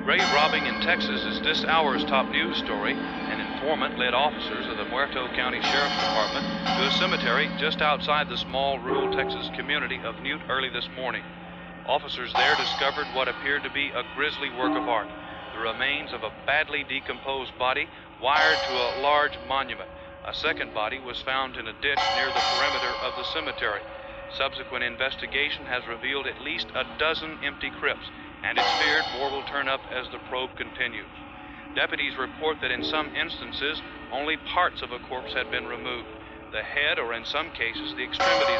Grave robbing in Texas is this hour's top news story. An informant led officers of the Muerto County Sheriff's Department to a cemetery just outside the small rural Texas community of Newt early this morning. Officers there discovered what appeared to be a grisly work of art, the remains of a badly decomposed body wired to a large monument. A second body was found in a ditch near the perimeter of the cemetery. Subsequent investigation has revealed at least a dozen empty crypts, and it's feared more will turn up as the probe continues. Deputies report that in some instances, only parts of a corpse had been removed. The head, or in some cases, the extremities